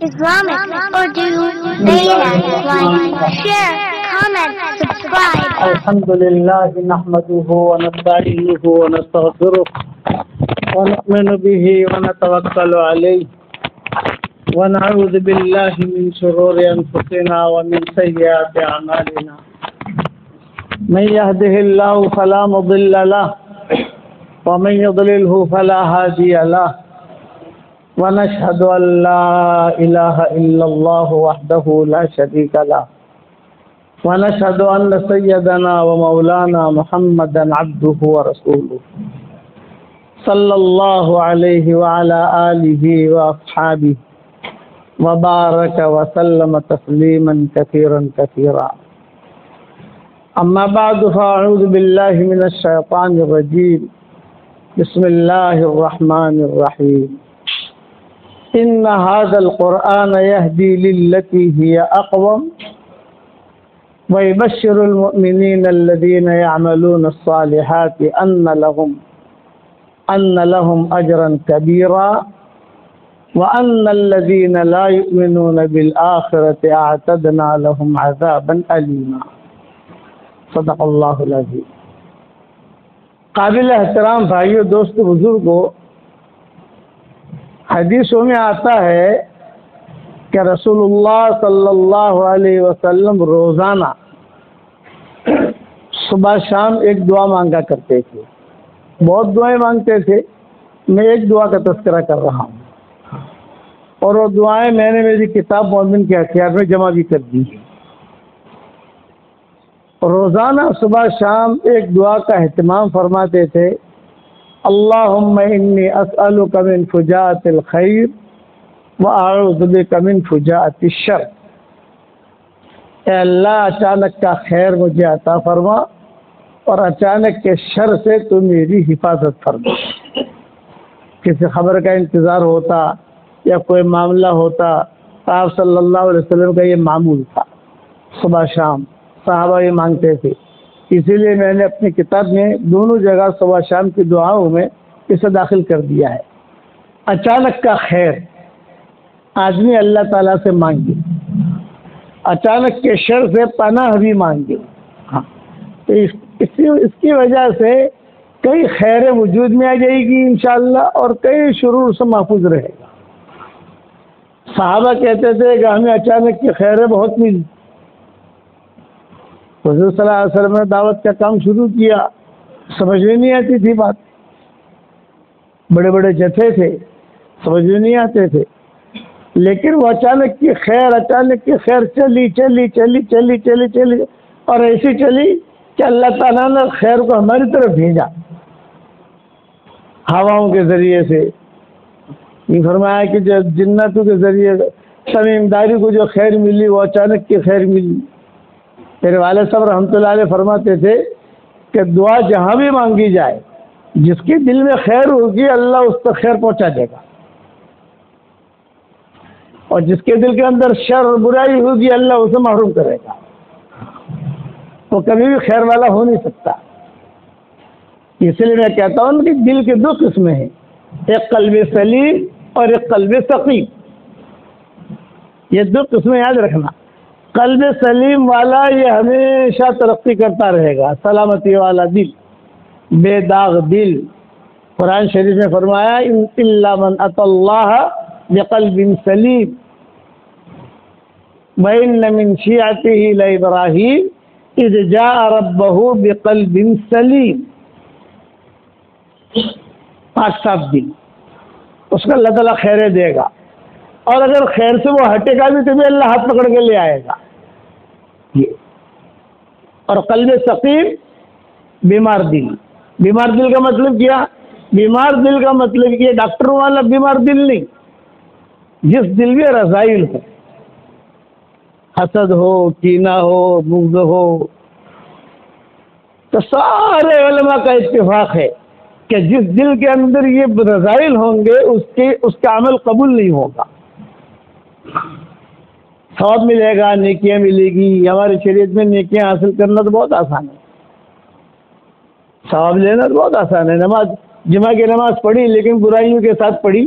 Islamic Urdu Beta. Like, share, comment, subscribe. الحمد لله نحمده ونستعينه ونستغفره ونؤمن به ونتوكل عليه ونعوذ بالله من شرور أنفسنا ومن سيئات أعمالنا. من يهده الله فلا مضل له ومن يضلله فلا هادي له ونشهد أن لا إله إلا الله وحده لا شريك له ونشهد أن سيدنا ومولانا محمدا عبده ورسوله صلى الله عليه وعلى آله وأصحابه وبارك وسلم تسليما كثيرا كثيرا. أما بعد فأعوذ بالله من الشيطان الرجيم. بسم الله الرحمن الرحيم. إن هذا القرآن يهدي للتي هي أقوم ويبشر المؤمنين الذين يعملون الصالحات أن لهم أجرا كبيرا وأن الذين لا يؤمنون بالآخرة أعتدنا لهم عذابا أليما. صدق اللہ العظیم. قابل احترام بھائیو، دوست بزرگوں، حدیثوں میں آتا ہے کہ رسول اللہ صلی اللہ علیہ وسلم روزانہ صبح شام ایک دعا مانگا کرتے تھے. بہت دعائیں مانگتے تھے. میں ایک دعا کا تذکرہ کر رہا ہوں، اور وہ دعائیں میں نے میری کتاب مومن کے ہتھیار میں جمع بھی کر دی ہیں. روزانہ صبح شام ایک دعا کا اہتمام فرماتے تھے. اللہم انی اسألک من فجاءۃ الخیر واعوذ بک من فجاءۃ الشر. اے اللہ، اچانک کا خیر مجھے عطا فرما اور اچانک کے شر سے تو میری حفاظت فرما. کسی خبر کا انتظار ہوتا یا کوئی معاملہ ہوتا تو آپ صلی اللہ علیہ وسلم کا یہ معمول تھا. صبح شام صحابہ یہ مانگتے تھے. اسی لیے میں نے اپنی کتاب میں دونوں جگہ صبح شام کی دعاؤں میں اسے داخل کر دیا ہے. اچانک کا خیر آدمی اللہ تعالیٰ سے مانگے، اچانک کے شر سے پناہ بھی مانگے. تو اس کی وجہ سے کئی خیر وجود میں آ جائے گی انشاءاللہ، اور کئی شرور سے محفوظ رہے گا. صحابہ کہتے تھے کہ ہمیں اچانک کی خیریں بہت ملی. حضور صلی اللہ علیہ وسلم نے دعوت کا کام شروع کیا، سمجھ میں نہیں آتی تھی بات. بڑے بڑے جتھے تھے، سمجھ میں نہیں آتے تھے. لیکن وہ اچانک کی خیر چلی چلی چلی چلی چلی چلی اور ایسی چلی کہ اللہ تعالیٰ نے خیر کو ہماری طرف بھیجا ہواؤں کے ذریعے سے. یہ فرمایا کہ جو جنتوں کے ذریعے تمیمداری کو جو خیر ملی وہ اچانک کی خیر ملی. میرے والد صاحب رحمۃ اللہ علیہ فرماتے تھے کہ دعا جہاں بھی مانگی جائے، جس کے دل میں خیر ہوگی اللہ اس تک خیر پہنچا دے گا، اور جس کے دل کے اندر شر اور برائی ہوگی اللہ اسے محروم کرے گا. وہ کبھی بھی خیر والا ہو نہیں سکتا. اس لیے میں کہتا ہوں کہ دل کے دو قسمیں ہیں، ایک قلب سلیم اور ایک قلب سقیم. یہ دو قسمیں یاد رکھنا. قلب سلیم والا یہ ہمیشہ ترقی کرتا رہے گا، سلامتی والا دل، بے داغ دل. قرآن شریف میں فرمایا الا من اتى اللہ بقلب سلیم وان من شیعته لابراہیم اذ جاء ربه بقلب سلیم. پاک صاف دل، اس کو اللہ تعالیٰ خیریں دے گا، اور اگر خیر سے وہ ہٹے گا بھی تو بھی اللہ ہاتھ پکڑ کے لے آئے گا. اور قلب سقیم بیمار دل. بیمار دل کا مطلب کیا؟ بیمار دل کا مطلب یہ ڈاکٹروں والا بیمار دل نہیں، جس دل میں رذائل ہو، حسد ہو، کینہ ہو، بغض ہو. تو سارے علماء کا اتفاق ہے کہ جس دل کے اندر یہ رذائل ہوں گے اس کا عمل قبول نہیں ہوگا. ثواب ملے گا، نیکیاں ملے گی. ہماری شریعت میں نیکیاں حاصل کرنا تو بہت آسان ہے، ثواب لینا تو بہت آسان ہے. جمعہ کی نماز پڑھی لیکن برائیوں کے ساتھ پڑھی،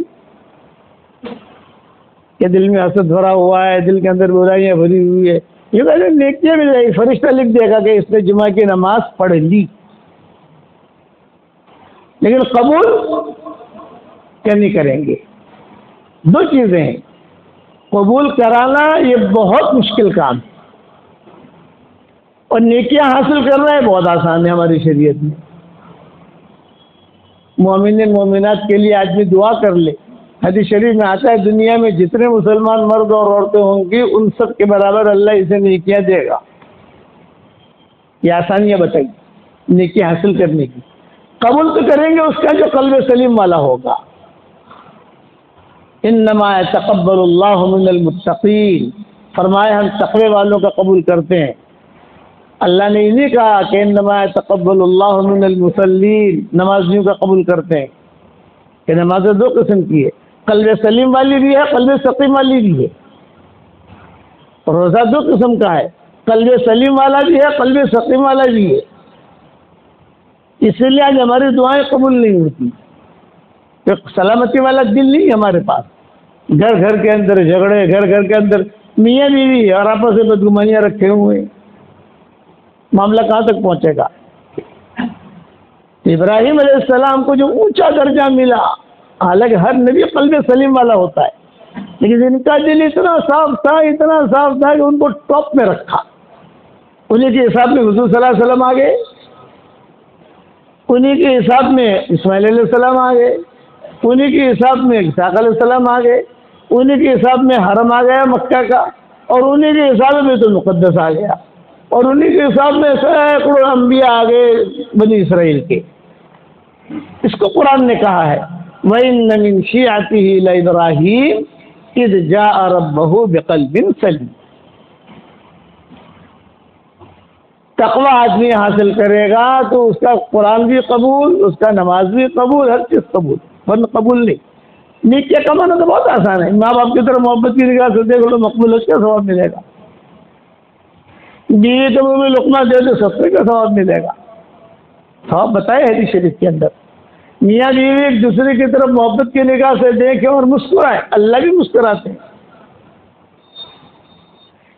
کہ دل میں حسد بھرا ہوا ہے، دل کے اندر برائیاں بھری ہوئی ہے، یہ کہتے نیکیاں مل جائے گی، فرشتہ لکھ دے گا کہ اس نے جمعہ کی نماز پڑھ لی، لیکن قبول کیا نہیں کریں گے؟ دو چیزیں ہیں، قبول کرانا یہ بہت مشکل کام ہے، اور نیکیاں حاصل کرنا ہے بہت آسان ہے ہماری شریعت میں۔ مومنین مومنات کے لیے آدمی دعا کر لے، حدیث شریف میں آتا ہے دنیا میں جتنے مسلمان مرد اور عورتیں ہوں گی ان سب کے برابر اللہ اسے نیکیاں دے گا۔ یہ آسانیاں بتائی نیکی حاصل کرنے کی۔ قبول تو کریں گے اس کا جو قلب سلیم والا ہوگا۔ انما يتقبل اللہ من المتقین، فرمایا ہم تقوی والوں کا قبول کرتے ہیں۔ اللہ نے یہ نہیں کہا کہ انما يتقبل اللہ من المصلین، نمازیوں کا قبول کرتے ہیں، کہ نمازیں دو قسم کی ہے، قلب سلیم والی بھی ہے، قلب سقیم والی بھی ہے۔ روزہ دو قسم کا ہے، قلب سلیم والا بھی ہے، قلب سقیم والا بھی ہے۔ اسی لیے آج ہماری دعائیں قبول نہیں ہوتی، سلامتی والا دل نہیں ہمارے پاس۔ گھر گھر کے اندر جھگڑے، گھر گھر کے اندر میاں بیوی اور آپس میں بدگمانیاں رکھے ہوئے، معاملہ کہاں تک پہنچے گا؟ ابراہیم علیہ السلام کو جو اونچا درجہ ملا، حالانکہ ہر نبی قلب سلیم والا ہوتا ہے، لیکن ان کا دل اتنا صاف تھا، اتنا صاف تھا کہ ان کو ٹاپ میں رکھا۔ انہیں کے حساب میں حضور صلی اللہ علیہ وسلم آ گئے، انہیں کے حساب میں اسماعیل علیہ السلام آ گئے، انہیں کے حساب میں اسحاق علیہ السلام آ گئے، انہیں کے حساب میں حرم آ گیا مکہ کا، اور انہیں کے حساب میں بیت المقدس آ گیا، اور انہیں کے حساب میں سینکڑوں انبیاء آ گئے بنی اسرائیل کے۔ اس کو قرآن نے کہا ہے وَإِنَّ مِن شِيعَتِهِ لَإِبْرَاهِيمَ إِذْ جَاءَ رَبَّهُ بِقَلْبٍ سَلِيمٍ۔ تقوی آدمی حاصل کرے گا تو اس کا قرآن بھی قبول، اس کا نماز بھی قبول، ہر چیز قبول، ورنہ قبول نہیں۔ نیکیاں کمانا تو بہت آسان ہے، ماں باپ کی طرف محبت کی نگاہ سے دیکھ لو، مقبول اس کا ثواب ملے گا۔ بیوی کو بھی لقمہ دے دو، صدقے کا ثواب ملے گا۔ ثواب بتائے حدیث شریف کے اندر، میاں بیوی ایک دوسرے کی طرف محبت کی نگاہ سے دیکھیں اور مسکرائیں، اللہ بھی مسکراتے ہیں۔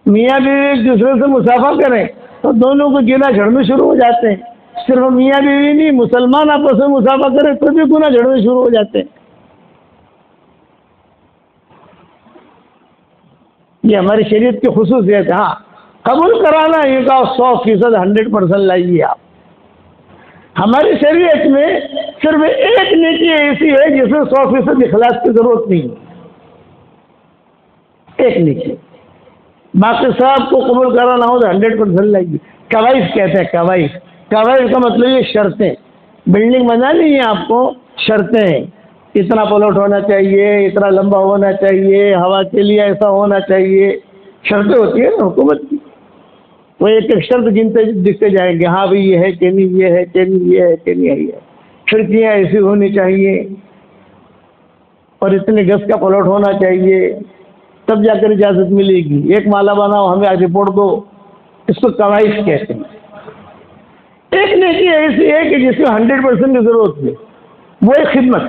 میاں بیوی ایک دوسرے سے مصافحہ کریں تو دونوں کو گناہ جھڑنے شروع ہو جاتے ہیں۔ صرف میاں بیوی نہیں، مسلمان آپس میں مصافحہ کریں تو بھی گناہ جھڑنے شروع ہو جاتے ہیں۔ یہ ہماری شریعت کی خصوصیت ہے۔ ہاں قبول کرانا یہ کہا 100% 100% لائیے آپ۔ ہماری شریعت میں صرف ایک نیکی ایسی ہے جس میں 100% اخلاص کی ضرورت نہیں ہے، ایک نیکی، باقی سب کو قبول کرانا ہو تو 100% لائیے۔ کوائف کہتے ہیں، کوائف، کوائف کا مطلب یہ شرطیں، بلڈنگ بنانی ہے آپ کو، شرطیں ہیں، اتنا پلاٹ ہونا چاہیے، اتنا لمبا ہونا چاہیے، ہوا کے لیے ایسا ہونا چاہیے، شرطیں ہوتی ہیں حکومت کی۔ وہ ایک ایک شرط گنتے دکھتے جائیں گے، ہاں بھائی یہ ہے کہ نہیں، یہ ہے کہ نہیں، یہ ہے کہ نہیں، یہ ہے، کھڑکیاں ایسی ہونی چاہیے اور اتنے گز کا پلاٹ ہونا چاہیے، تب جا کر اجازت ملے گی۔ ایک مالا بناؤ، ہمیں رپورٹ دو، اس کو کوائف کہتے ہیں۔ ایک نیکی ایسی ہے کہ جس میں 100% کی ضرورت ہے، وہ ایک خدمت۔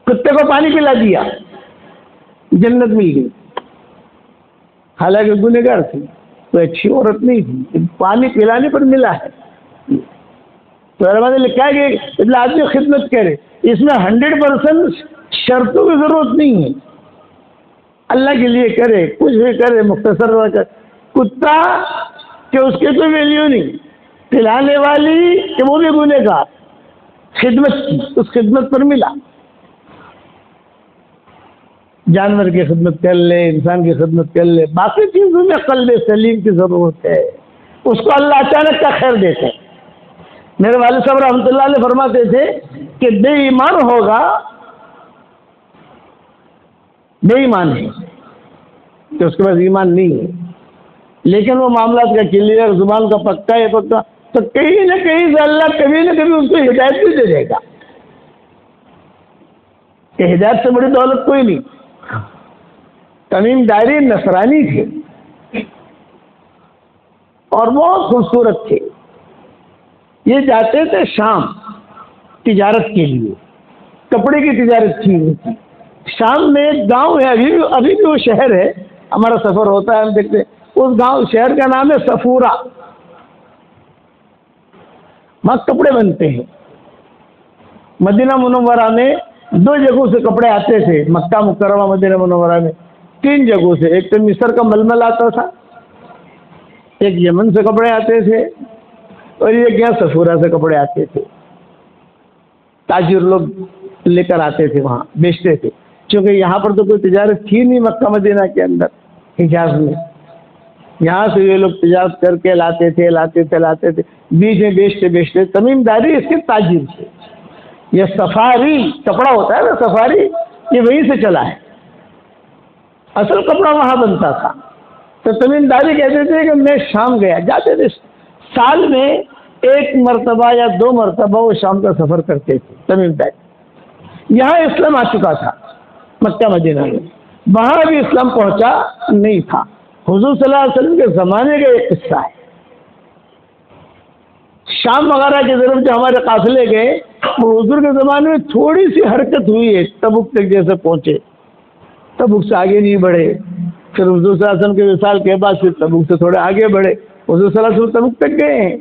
کتے کو پانی پلا دیا، جنت مل گئی، حالانکہ گنہگار تھی، کوئی اچھی عورت نہیں تھی، پانی پلانے پر ملا ہے۔ تو علماء نے لکھا ہے کہ آدمی خدمت کرے، اس میں 100% شرطوں کی ضرورت نہیں ہے، اللہ کے لیے کرے، کچھ بھی کرے، مختصر کرے۔ کتا کہ اس کی کوئی ویلیو نہیں، پلانے والی کہ وہ بھی گنہگار، خدمت کی، اس خدمت پر ملا۔ جانور کی خدمت کر لے، انسان کی خدمت کر لے، باقی چیزوں میں قلب سلیم کی ضرورت ہے، اس کو اللہ اچانک کا خیر دیتے ہیں۔ میرے والد صاحب رحمۃ اللہ علیہ فرماتے تھے کہ بے ایمان ہوگا، بے ایمان ہے کہ اس کے پاس ایمان نہیں ہے، لیکن وہ معاملات کا کلیئر، زبان کا پکا ہے، پکا، تو کہیں نہ کہیں سے اللہ کبھی نہ کبھی اس کو ہدایت بھی دے دے گا، کہ ہدایت سے بڑی دولت کوئی نہیں۔ تمیم داری نصرانی تھے اور بہت خوبصورت تھے، یہ جاتے تھے شام تجارت کے لیے، کپڑے کی تجارت کی ہوئی تھی، شام میں ایک گاؤں ہے، ابھی بھی وہ شہر ہے، ہمارا سفر ہوتا ہے ہم دیکھتے ہیں، اس گاؤں شہر کا نام ہے صفورہ، وہاں کپڑے بنتے ہیں۔ مدینہ منورہ میں 2 جگہوں سے کپڑے آتے تھے، مکہ مکرمہ مدینہ منورہ میں 3 جگہوں سے، ایک تو مصر کا ململ آتا تھا، ایک یمن سے کپڑے آتے تھے، اور ایک یہاں صفورہ سے کپڑے آتے تھے۔ تاجر لوگ لے کر آتے تھے، وہاں بیچتے تھے، چونکہ یہاں پر تو کوئی تجارت تھی نہیں مکہ مدینہ کے اندر، حجاز میں، یہاں سے یہ لوگ تجارت کر کے لاتے تھے، بیچ میں بیچتے تمیم داری اس کے تاجر تھے۔ یہ سفاری کپڑا ہوتا ہے نا، سفاری، یہ وہیں سے چلا ہے، اصل کپڑا وہاں بنتا تھا۔ تو تمیم داری کہتے تھے کہ میں شام گیا، جاتے تھے، سال میں 1 مرتبہ یا 2 مرتبہ وہ شام کا سفر کرتے تھے تمیم داری۔ یہاں اسلام آ چکا تھا مکہ مدینہ میں، وہاں بھی اسلام پہنچا نہیں تھا۔ حضور صلی اللہ علیہ وسلم کے زمانے کا ایک قصہ ہے، شام وغیرہ کی طرف جو ہمارے قافلے گئے، وہ حضور کے زمانے میں تھوڑی سی حرکت ہوئی ہے، تبوک تک جیسے پہنچے، تبوک سے آگے نہیں بڑھے، پھر حضور صلی اللہ علیہ وسلم کے وصال کے بعد پھر تبوک سے تھوڑے آگے بڑھے، حضور صلی اللہ علیہ وسلم تبوک تک گئے ہیں،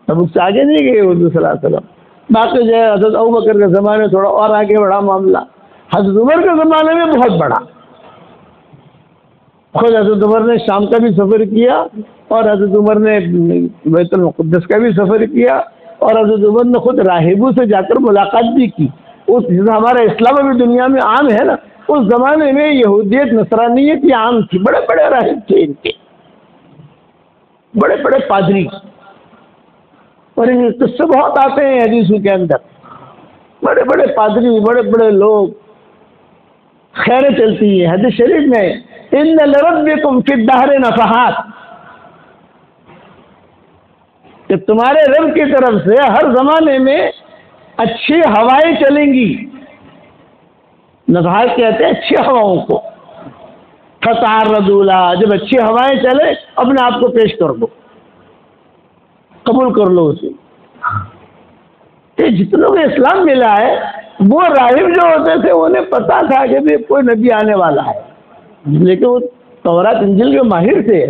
تبوک سے آگے نہیں گئے حضور صلی اللہ علیہ وسلم۔ باقی جو ہے حضرت ابوبکر کے زمانے میں تھوڑا اور آگے بڑھا معاملہ، حضرت عمر کے زمانے میں بہت بڑا، خود حضرت عمر نے شام کا بھی سفر کیا، اور حضرت عمر نے بیت المقدس کا بھی سفر کیا، اور حضرت عمر نے خود راہبوں سے جا کر ملاقات بھی کی۔ اس ہمارا اسلام ابھی دنیا میں عام ہے نا، اس زمانے میں یہودیت نصرانیت یہ عام تھی، بڑے بڑے راہب تھے ان کے، بڑے بڑے پادری، اور ان قصے بہت آتے ہیں حدیثوں کے اندر، بڑے بڑے پادری، بڑے بڑے لوگ، خیریں چلتی ہیں۔ حدیث شریف میں ان لربکم فی الدہر نفحات، کہ تمہارے رب کی طرف سے ہر زمانے میں اچھی ہوائیں چلیں گی، نفحات کہتے ہیں اچھی ہواؤں کو، فتعرضوا لها، جب اچھی ہوائیں چلے اپنے آپ کو پیش کر دو، قبول کر لو اسے۔ جتنوں کو اسلام ملا ہے وہ راہب جو ہوتے تھے انہیں پتا تھا کہ کوئی نبی آنے والا ہے، لیکن وہ تورات انجیل کے ماہر تھے،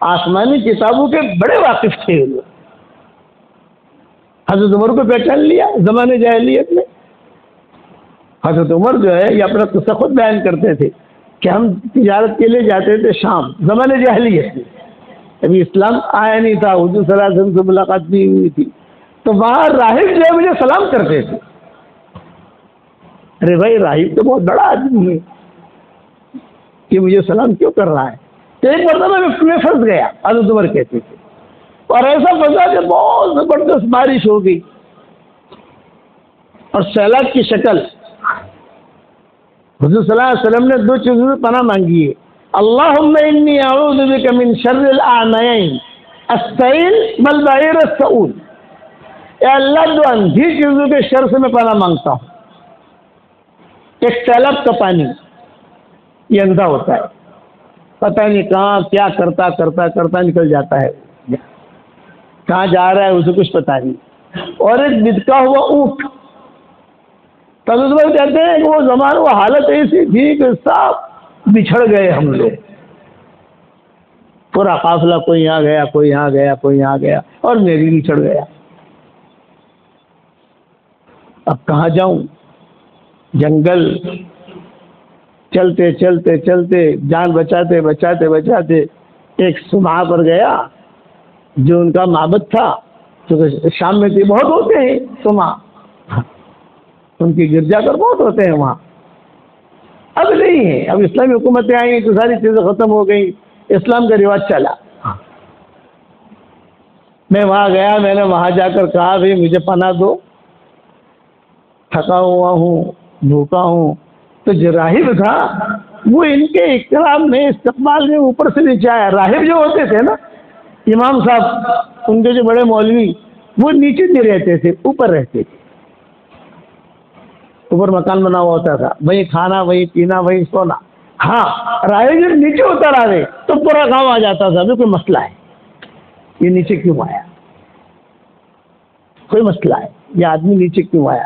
آسمانی کتابوں کے بڑے واقف تھے۔ حضرت عمر کو پہچان لیا زمانے جاہلیت میں۔ حضرت عمر جو ہے یہ اپنا قصہ خود بیان کرتے تھے کہ ہم تجارت کے لیے جاتے تھے شام، زمانے جاہلیت میں، ابھی اسلام آیا نہیں تھا، حضور صلی اللہ علیہ وسلم سے ملاقات نہیں ہوئی تھی، تو وہاں راہب جو ہے مجھے سلام کرتے تھے۔ ارے بھائی راہب تو بہت بڑا آدمی ہے، کہ مجھے سلام کیوں کر رہا ہے؟ تو ایک مرتبہ میں پھنس گیا، حضرت عمر کہتے تھے، اور ایسا پھنسا کہ بہت زبردست بارش ہو گئی اور سیلاب کی شکل۔ حضور صلی اللہ علیہ وسلم نے 2 چیزوں سے پناہ مانگی ہے، اللہم انی اعوذ بک من شر الاعمین السیل والبعیر السعود، اے اللہ 2 اندھی چیزوں کے شر سے میں پناہ مانگتا ہوں۔ ایک سیلاب کا پانی، یہ اندھا ہوتا ہے، پتہ نہیں کہاں کیا کرتا نکل جاتا ہے، کہاں جا رہا ہے اسے کچھ پتہ نہیں، اور ایک بدکا ہوا اونٹ۔ تجربہ کہتے ہیں کہ وہ زمانہ وہ حالت ایسی تھی کہ صاحب بچھڑ گئے ہم لوگ، پورا قافلہ کوئی یہاں گیا، کوئی یہاں گیا، کوئی یہاں گیا، اور میری بھی چڑھ گیا۔ اب کہاں جاؤں؟ جنگل، چلتے چلتے چلتے جان بچاتے ایک صومعہ پر گیا جو ان کا معبد تھا، کیونکہ شام میں بھی بہت ہوتے ہیں صومعہ، ان کی گرجا گھر بہت ہوتے ہیں وہاں، اب نہیں ہے، اب اسلامی حکومتیں آئیں تو ساری چیزیں ختم ہو گئی، اسلام کا رواج چلا۔ میں وہاں گیا، میں نے وہاں جا کر کہا بھائی مجھے پناہ دو، تھکا ہوا ہوں، بھوکا ہوں۔ تو جو راہب تھا وہ ان کے اکرام میں، استقبال میں اوپر سے نیچے آیا۔ راہب جو ہوتے تھے نا، امام صاحب، ان کے جو بڑے مولوی، وہ نیچے نہیں رہتے تھے، اوپر رہتے تھے، اوپر مکان بنا ہوا ہوتا تھا، وہیں کھانا، وہیں پینا، وہیں سونا۔ ہاں راہب جب نیچے اتر آئے تو پورا گاؤں آ جاتا تھا، ابھی کوئی مسئلہ ہے، یہ نیچے کیوں آیا، کوئی مسئلہ ہے، یہ آدمی نیچے کیوں آیا۔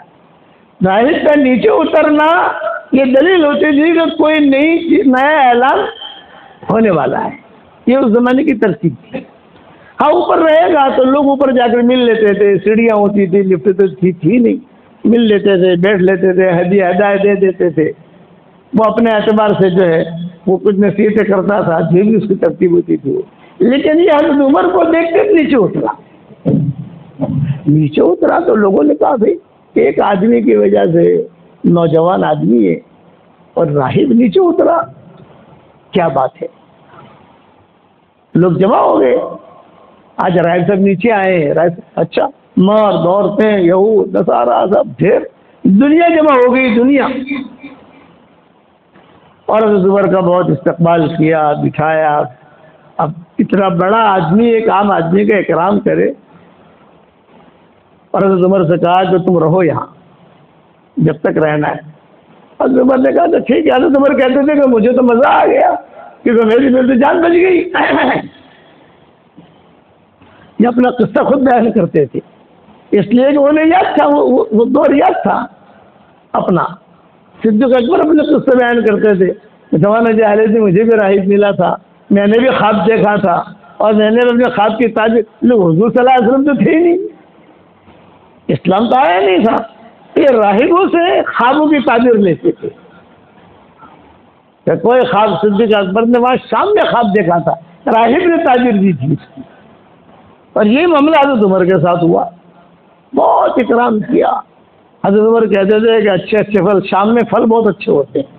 راہب کا نیچے اترنا یہ دلیل ہوتی تھی کہ کوئی نیا اعلان ہونے والا ہے. یہ اس زمانے کی ترتیب تھی. ہاں اوپر رہے گا تو لوگ اوپر جا کر مل لیتے تھے, سیڑھیاں ہوتی تھی, لفٹ تو تھی نہیں, مل لیتے تھے, بیٹھ لیتے تھے, ہدایت دے دیتے تھے. وہ اپنے اعتبار سے جو ہے وہ کچھ نصیحتیں کرتا تھا, جو بھی اس کی ترتیب ہوتی تھی. لیکن یہ حضرت عمر کو دیکھ کر نیچے اترا تو لوگوں نے کہا بھائی ایک آدمی کی وجہ سے, نوجوان آدمی ہے اور راہب نیچے اترا, کیا بات ہے. لوگ جمع ہو گئے, آج راہب صاحب نیچے آئے ہیں. اچھا, مرد عورتیں یہود نصارا سب ڈھیر دنیا جمع ہو گئی, دنیا. اور حضرت عمر کا بہت استقبال کیا, بٹھایا. اب اتنا بڑا آدمی ایک عام آدمی کا اکرام کرے, اور حضرت عمر سے کہا کہ تم رہو یہاں جب تک رہنا ہے. حضرت عمر نے کہا تو ٹھیک ہے. حضرت عمر کہتے تھے کہ مجھے تو مزہ آ گیا کیونکہ میری تو جان بچ گئی. یہ اپنا قصہ خود بیان کرتے تھے, اس لیے کہ انہیں یاد تھا, وہ دور یاد تھا اپنا. صدیق اکبر اپنے قصے بیان کرتے تھے, زمانہ جاہلیت میں مجھے بھی راہب ملا تھا, میں نے بھی خواب دیکھا تھا, اور میں نے اپنے خواب کی تعبیر, حضور صلی اللہ علیہ وسلم تو تھے ہی نہیں, اسلام تو آیا نہیں تھا. یہ راہبوں سے خوابوں کی تعبیر لیتے تھے. کہ کوئی خواب صدیق اکبر نے وہاں شام میں خواب دیکھا تھا, راہب نے تعبیر دی تھی اس کی. اور یہ معاملہ حضرت عمر کے ساتھ ہوا, بہت اکرام کیا. حضرت عمر کہتے تھے کہ اچھے اچھے پھل, شام میں پھل بہت اچھے ہوتے ہیں,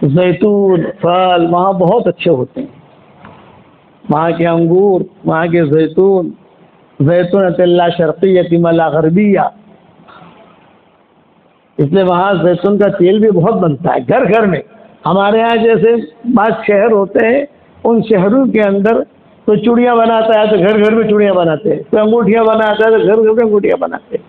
زیتون پھل وہاں بہت اچھے ہوتے ہیں. وہاں کے انگور, وہاں کے زیتون اللہ شرقیہ ملا غربیہ, اس لیے وہاں زیتون کا تیل بھی بہت بنتا ہے گھر گھر میں. ہمارے ہاں جیسے بعض شہر ہوتے ہیں, ان شہروں کے اندر کوئی چوڑیاں بناتا ہے تو گھر گھر میں چوڑیاں بناتے ہیں, کوئی انگوٹھیاں بناتا ہے تو گھر گھر میں انگوٹھیاں بناتے ہیں,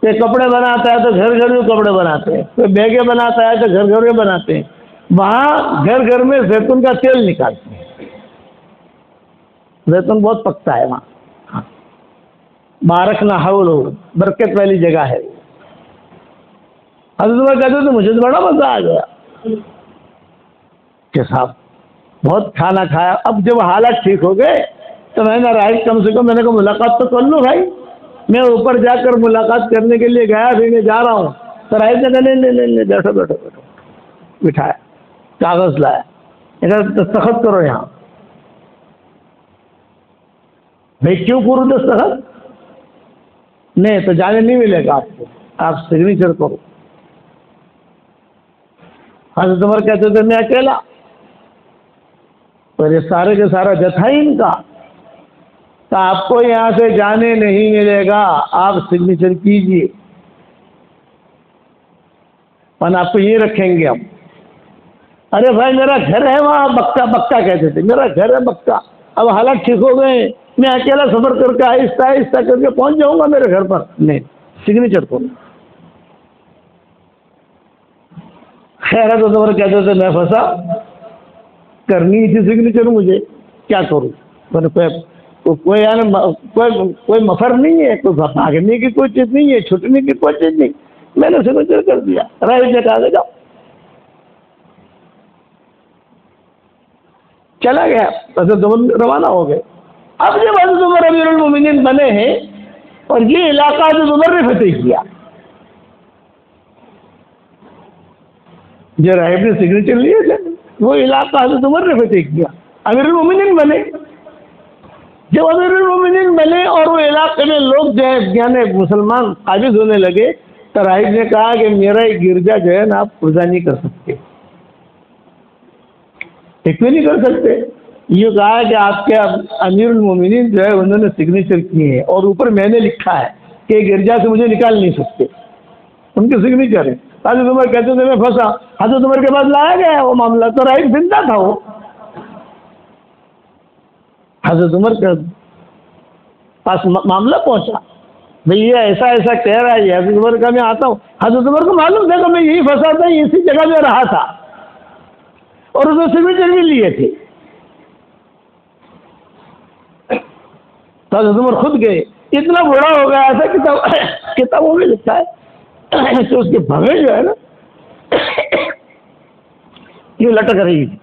کوئی کپڑے بناتا ہے تو گھر گھر میں کپڑے بناتے ہیں, کوئی بیگیں بناتا ہے تو گھر گھر میں بناتے ہیں. وہاں گھر گھر میں زیتون کا تیل نکالتے ہیں. زیتون بہت پکتا ہے وہاں. بارک نہ حول ہو, برکت والی جگہ ہے. حضرت عمر کہتے تو مجھے تو بڑا مزہ آ گیا کہ صاحب بہت کھانا کھایا. اب جب حالات ٹھیک ہو گئے تو میں نے راہب کم سے کم میں نے کہا ملاقات تو کر لوں بھائی. میں اوپر جا کر ملاقات کرنے کے لیے گیا, پھر میں جا رہا ہوں. تو راہب نے کہا نہیں بیٹھو بیٹھو بیٹھو. بٹھایا, کاغذ لایا, دستخط کرو یہاں. بھائی کیوں کروں دستخط؟ نہیں تو جانے نہیں ملے گا آپ کو, آپ سگنیچر کرو. حضرت عمر کہتے تھے میں اکیلا, اور یہ سارے کے سارا جتھا ہی ان کا, تو آپ کو یہاں سے جانے نہیں ملے گا, آپ سگنیچر کیجئے, ورنہ آپ کو یہ رکھیں گے ہم. ارے بھائی میرا گھر ہے وہاں بکا, بکا کہتے تھے, میرا گھر ہے بکا. اب حالات ٹھیک ہو گئے, میں اکیلا سفر کر کے آہستہ آہستہ کر کے پہنچ جاؤں گا میرے گھر پر. نہیں, سگنیچر کو. خیر حضرت عمر کہتے تھے میں پھنسا, کرنی تھی سگنیچر مجھے, کیا کروں. کوئی مفر نہیں ہے, کوئی بھاگنے کی کوئی چیز نہیں ہے, چھٹنے کی کوئی چیز نہیں. میں نے سگنیچر کر دیا. راہب نے کہا جاؤ. چلا گیا, حضرت عمر روانہ ہو گئے. اب جب حضرت عمر امیر المومنین بنے ہیں اور یہ علاقہ حضرت عمر نے فتح کیا, جو راہب نے سگنیچر لیے تھے وہ علاقہ حضرت عمر نے فتح کیا, امیر المومنین بنے. جب امیر المومنین بنے اور وہ علاقے میں لوگ جو ہے یعنی مسلمان قابض ہونے لگے, تو راہب نے کہا کہ میرا ایک گرجا جو ہے نا آپ پوجا نہیں کر سکتے, ایک بھی نہیں کر سکتے. یہ کہا کہ آپ کے امیر المومنین جو ہے انہوں نے سگنیچر کیے ہیں, اور اوپر میں نے لکھا ہے کہ گرجا سے مجھے نکال نہیں سکتے, ان کے سگنیچر ہے. حضرت عمر کہتے تھے میں پھنسا. حضرت عمر کے بعد لایا گیا وہ معاملہ, تو راہب زندہ تھا. وہ حضرت عمر کے پاس معاملہ پہنچا, بھئی یہ ایسا ایسا کہہ رہا ہے. یہ حضرت عمر کا میں آتا ہوں. حضرت عمر کو معلوم تھا کہ میں یہی پھنسا تھا, اسی جگہ میں رہا تھا, اور اس نے سگنیچر بھی لیے تھے. تو حضرت عمر خود گئے, اتنا بڑا ہو گیا تھا, کتابوں میں لکھا ہے تو اس کی بھویں جو ہے نا یہ لٹک رہی تھی.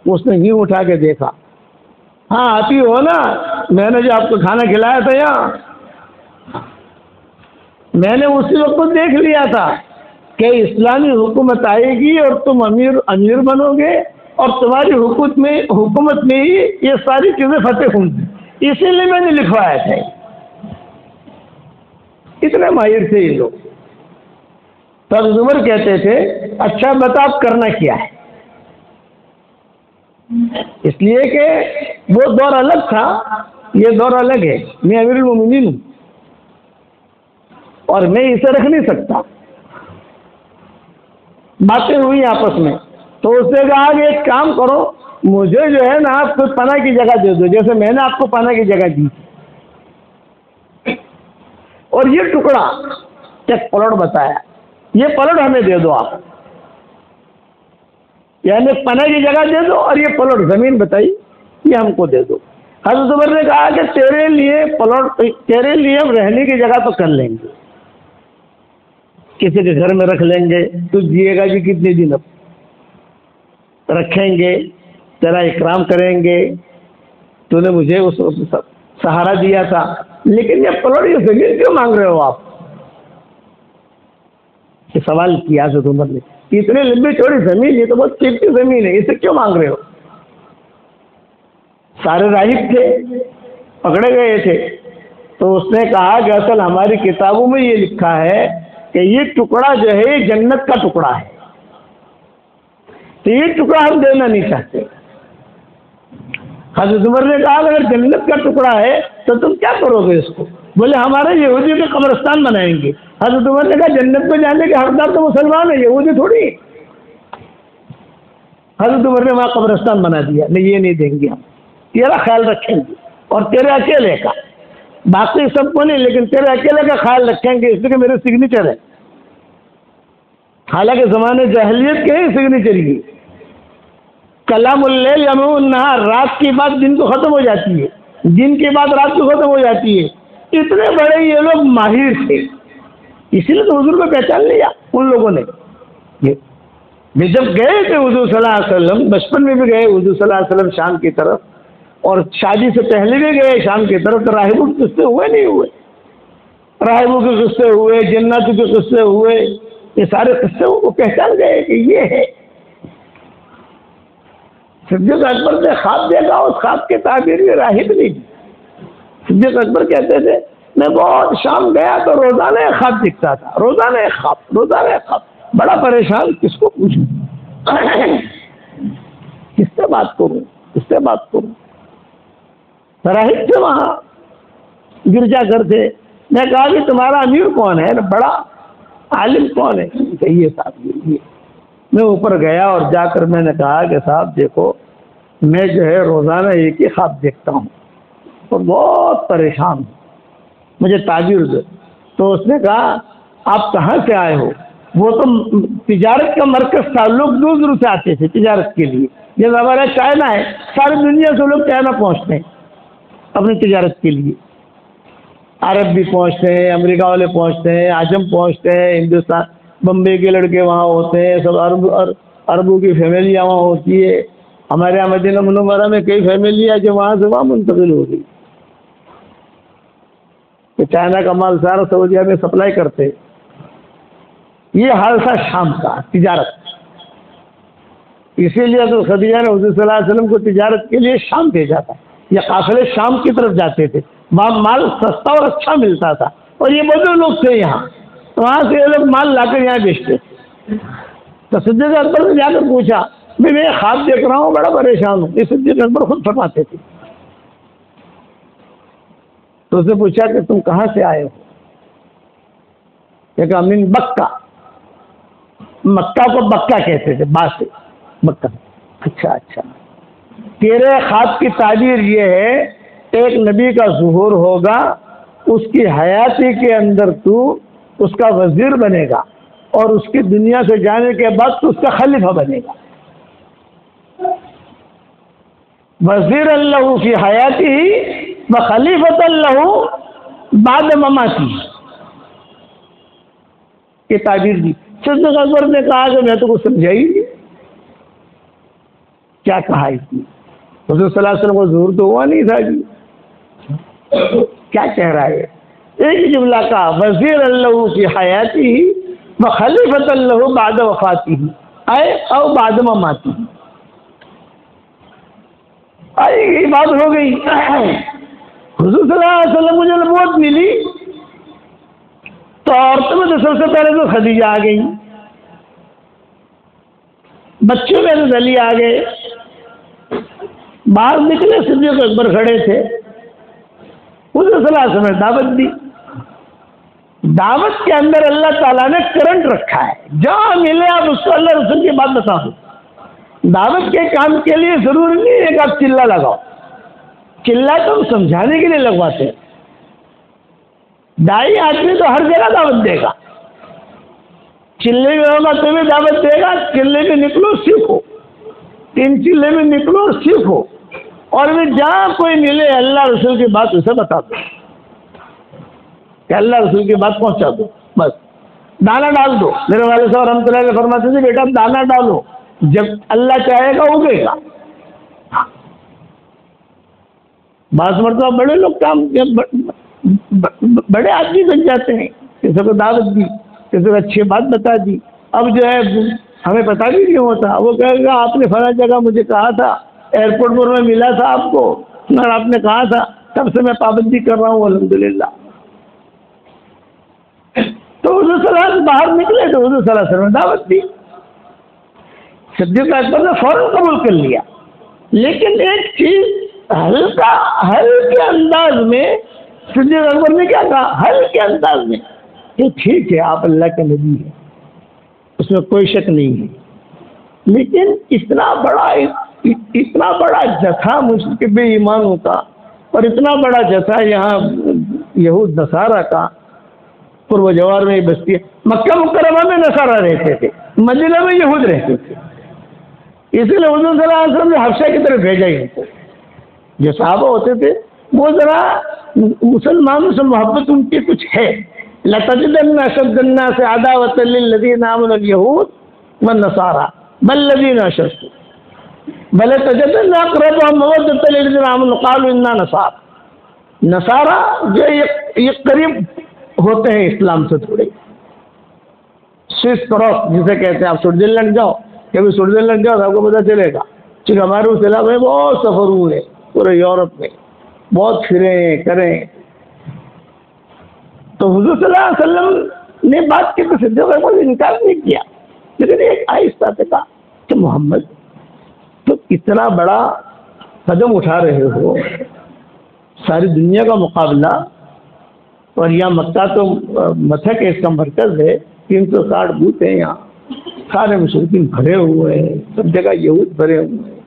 اس نے یوں اٹھا کے دیکھا, ہاں آتی ہو نا, میں نے جو آپ کو کھانا کھلایا تھا یہاں, میں نے اسی وقت دیکھ لیا تھا کہ اسلامی حکومت آئے گی اور تم امیر بنو گے, اور تمہاری حکومت میں ہی یہ ساری چیزیں فتح ہوں گی, اسی لیے میں نے لکھوایا تھا. اتنے ماہر تھے یہ لوگ. تب عمر کہتے تھے اچھا بتا آپ کرنا کیا ہے, اس لیے کہ وہ دور الگ تھا, یہ دور الگ ہے. میں امیر المومنین ہوں اور میں اسے رکھ نہیں سکتا. باتیں ہوئی آپس میں, تو اس نے کہا کہ ایک کام کرو, مجھے جو ہے نا آپ کو پناہ کی جگہ دے دو, جیسے میں نے آپ کو پناہ کی جگہ دی, اور یہ ٹکڑا ایک پلاٹ بتایا, یہ پلاٹ ہمیں دے دو آپ, یعنی پناہ کی جگہ دے دو اور یہ پلاٹ زمین بتائی یہ ہم کو دے دو. حضرت عمر نے کہا کہ تیرے لیے پلاٹ, تیرے لیے ہم رہنے کی جگہ تو کر لیں گے, کسی کے گھر میں رکھ لیں گے, تو جیے گا جی کتنے دن اب رکھیں گے, تیرا اکرام کریں گے, تو نے مجھے اس سہارا دیا تھا, لیکن یہ پلاٹ یہ زمین کیوں مانگ رہے ہو آپ؟ یہ سوال کیا حضرت عمر نے, اتنی لمبی چوڑی زمین, یہ تو بہت قیمتی زمین ہے, اسے کیوں مانگ رہے ہو؟ سارے راہب تھے, پکڑے گئے تھے. تو اس نے کہا کہ اصل ہماری کتابوں میں یہ لکھا ہے کہ یہ ٹکڑا جو ہے یہ جنت کا ٹکڑا ہے, تو یہ ٹکڑا ہم دینا نہیں چاہتے. حضرت عمر نے کہا اگر جنت کا ٹکڑا ہے تو تم کیا کرو گے اس کو؟ بولے ہمارے یہودی کے قبرستان بنائیں گے. حضرت عمر نے کہا جنت میں جانے کے حقدار تو مسلمان ہے, یہودی تھوڑی. حضرت عمر نے وہاں قبرستان بنا دیا, نہیں یہ نہیں دیں گے, ہم تیرا خیال رکھیں گے, اور تیرے اکیلے کا, باقی سب کو نہیں, لیکن تیرے اکیلے کا خیال رکھیں گے, اس لیے کہ میرے سگنیچر ہے. حالانکہ زمانے جاہلیت کے ہی سگنیچر کی کلام اللیل یمحو النہار, رات کی بات دن کو ختم ہو جاتی ہے, دن کی بات رات کو ختم ہو جاتی ہے. اتنے بڑے یہ لوگ ماہر تھے, اسی لیے تو حضور کو پہچان لیا ان لوگوں نے. جب گئے تھے حضور صلی اللہ علیہ وسلم, بچپن میں بھی گئے حضور صلی اللہ علیہ وسلم شام کی طرف, اور شادی سے پہلے بھی گئے شام کی طرف, تو راہبوں کے قصے ہوئے نہیں ہوئے, راہبوں کے قصے ہوئے, جناتوں کے قصے ہوئے, یہ سارے قصے وہ پہچان گئے کہ یہ ہے. صدیق اکبر نے خواب دیکھا, اس خواب کے تعبیر میں راہب نہیں. صدیق اکبر کہتے تھے میں بہت شام گیا تو روزانہ ایک خواب دکھتا تھا, روزانہ ایک خواب, روزانہ ایک خواب. بڑا پریشان, کس کو پوچھوں, کس سے بات کروں, کس سے بات کروں. راہب تھے وہاں, گرجا گھر تھے. میں کہا کہ تمہارا امیر کون ہے, بڑا عالم کون ہے؟ یہ صاحب یہ. میں اوپر گیا اور جا کر میں نے کہا کہ صاحب دیکھو میں جو ہے روزانہ ایک ہی خواب دیکھتا ہوں اور بہت پریشان ہوں, مجھے تعبیر دو. تو اس نے کہا آپ کہاں سے آئے ہو؟ وہ تو تجارت کا مرکز تھا, لوگ دور دور سے آتے تھے تجارت کے لیے. جیسے ہمارا چائنا ہے, ساری دنیا سے لوگ چائنا پہنچتے ہیں اپنی تجارت کے لیے. عرب بھی پہنچتے ہیں, امریکہ والے پہنچتے ہیں, عجم پہنچتے ہیں, ہندوستان بمبئی کے لڑکے وہاں ہوتے ہیں, سب عربوں کی فیملیاں وہاں ہوتی ہے. ہمارے یہاں مدینہ منورہ میں کئی فیملیاں جو وہاں سے وہاں منتقل ہو گئی. تو چائنا کا مال سارا سعودیہ میں سپلائی کرتے. یہ حال تھا شام کا تجارت. اسی لیے تو خدیجہ نے حضور صلی اللہ علیہ وسلم کو تجارت کے لیے شام بھیجا تھا. یہ قافلے شام کی طرف جاتے تھے, وہاں مال سستا اور اچھا ملتا تھا, اور یہ بڑے لوگ تھے یہاں, وہاں سے یہ لوگ مال لا کر یہاں بیچتے. تو صدیق اکبر نے جا کر پوچھا میں خواب دیکھ رہا ہوں, بڑا پریشان ہوں. یہ صدیق اکبر خود فرماتے تھے. تو اس نے پوچھا کہ تم کہاں سے آئے ہو؟ ایک من بکہ, مکہ کو بکہ کہتے تھے, با سے مکہ. اچھا اچھا, تیرے خواب کی تعبیر یہ ہے ایک نبی کا ظہور ہوگا, اس کی حیاتی کے اندر تو اس کا وزیر بنے گا, اور اس کی دنیا سے جانے کے بعد تو اس کا خلیفہ بنے گا. وزیر اللہ فی حیاتی و خلیفۃ اللہ بعد مماتی. یہ تعبیر دی. صدیق اکبر نے کہا کہ میں تو کچھ سمجھا ہی نہیں. کیا کہا اس نے؟ حضور صلی اللہ علیہ وسلم کو ظہور تو ہوا نہیں تھا جی. کیا کہہ رہا ہے؟ ایک جملہ کا وزیر اللہ کی حیاتی و خلیفۃ اللہ بعد وفاتی اے او بعد مماتی. یہ بات ہو گئی. حضور صلی اللہ علیہ وسلم مجھے نبوت ملی تو عورتوں میں تو سب سے پہلے تو خدیجہ آ گئی, بچوں میں تو علی آ گئے. باہر نکلے صدیق اکبر کھڑے تھے. حضور صلی اللہ علیہ وسلم نے دعوت دی. دعوت کے اندر اللہ تعالیٰ نے کرنٹ رکھا ہے. جہاں ملے آپ اس کو اللہ رسول کی بات بتا دو. دعوت کے کام کے لیے ضروری نہیں ہے کہ آپ چلہ لگاؤ. چلہ تو ہم سمجھانے کے لیے لگواتے ہیں. دائی آدمی تو ہر جگہ دعوت دے گا. چلے میں ہوگا تو بھی دعوت دے گا. چلے میں نکلو سیکھو, 3 چلے میں نکلو اور سیکھو, اور بھی جہاں کوئی ملے اللہ رسول کی بات اسے بتا دو کہ اللہ رسول کی بات پہنچا دو. بس دانا ڈال دو. میرے والد صاحب رحمۃ اللہ علیہ فرماتے تھے بیٹا دانا ڈالو, جب اللہ چاہے گا اگے گا. بعض مرتبہ بڑے لوگ کام بڑے آدمی بن جاتے ہیں. کسی کو دعوت دی, کسی کو اچھی بات بتا دی, اب جو ہے ہمیں پتہ بھی نہیں ہوتا. وہ کہے گا آپ نے فلاں جگہ مجھے کہا تھا, ایئرپورٹ پر میں ملا تھا آپ کو, اور آپ نے کہا تھا, تب سے میں پابندی کر رہا ہوں الحمدللہ. تو حضور صلی اللہ علیہ وسلم باہر نکلے تو حضور صلی اللہ علیہ وسلم نے دعوت دی. صدیق اکبر نے فوراً قبول کر لیا. لیکن ایک چیز ہلکے انداز میں صدیق اکبر نے کیا کہا, ہلکے انداز میں کہ ٹھیک ہے آپ اللہ کے نبی ہیں, اس میں کوئی شک نہیں ہے, لیکن اتنا بڑا جتھا مجھ کے بے ایمانوں کا, اور اتنا بڑا جتھا یہاں یہود نصارہ کا, پورو جوار میں بستی, مکہ مکرمہ میں نصارہ رہتے تھے, مدینہ میں یہود رہتے تھے. اس لیے حضور صلی اللہ علیہ وسلم نے حبشہ کی طرف بھیجا ہی ان کو. جو صحابہ ہوتے تھے وہ ذرا مسلمانوں سے محبت ان کی کچھ ہے. لَتَجِدَنَّ أَشَدَّ النَّاسِ عَدَاوَةً لِلَّذِينَ آمَنُوا الْيَهُودُ وَالنَّصَارَىٰ بَلْ الَّذِينَ أَشْرَكُوا وَلَتَجِدَنَّ أَقْرَبَهُم مَّوَدَّةً لِلَّذِينَ آمَنُوا قَالُوا إِنَّا نَصَارَىٰ. نصارہ جو یہ قریب ہوتے ہیں اسلام سے تھوڑے. سوئس کراس جسے کہتے ہیں. آپ سوئٹزرلینڈ جاؤ, کبھی سوئٹزرلینڈ جاؤ تو آپ کو پتہ چلے گا. چونکہ ہمارے اس علاقے میں بہت سفر ہوئے, پورے یورپ میں بہت پھرے کریں. تو حضور صلی اللہ علیہ وسلم نے بات کی تو صدیق اکبر نے انکار نہیں کیا, لیکن ایک آہستہ سے کہا کہ محمد تو اتنا بڑا قدم اٹھا رہے ہو, ساری دنیا کا مقابلہ, اور یہاں مکہ تو متھک ہے, اس کا مرکز ہے, 360 بوت ہیں یہاں, سارے مشرکین بھرے ہوئے ہیں, سب جگہ یہود بھرے ہوئے ہیں,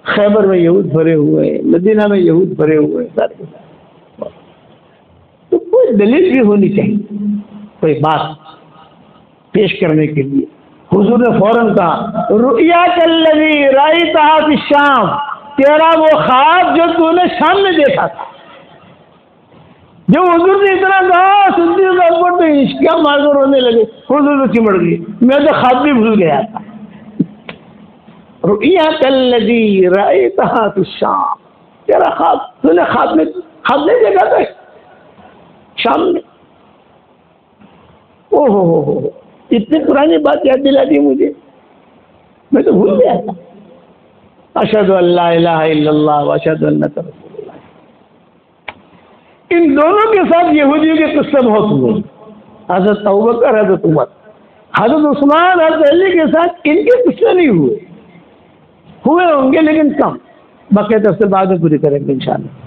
خیبر میں یہود بھرے ہوئے ہیں, مدینہ میں یہود بھرے ہوئے ہیں, سارے. تو کوئی دلیل بھی ہونی چاہیے, کوئی بات پیش کرنے کے لیے. حضور نے فوراً کہا رؤیاک الذی رأیتھا فی الشام, تیرا وہ خواب جو تو نے شام میں دیکھا تھا. جو حضور نے اتنا کہا صدیق اکبر تو ہچکیاں مار کر رونے لگے. حضور تو چمڑ گئی, میں تو خواب بھی بھول گیا تھا. رؤیاک الذی رأیتھا فی الشام, تیرا خواب تو نے خواب نہیں دیکھا تھا شام میں. او ہو اتنی پرانی بات یاد دلا دی مجھے, میں تو بھول گیا تھا. اشہد ان لا الہ الا اللہ واشہد انک رسول اللہ. ان دونوں کے ساتھ یہودیوں کے قصے بہت ہوئے. حضرت ابوبکر, حضرت عمر, حضرت عثمان, حضرت علی کے ساتھ ان کے قصے نہیں ہوئے ہوں گے لیکن کم. باقی تفصیل بعد میں پوری کریں گے انشاءاللہ.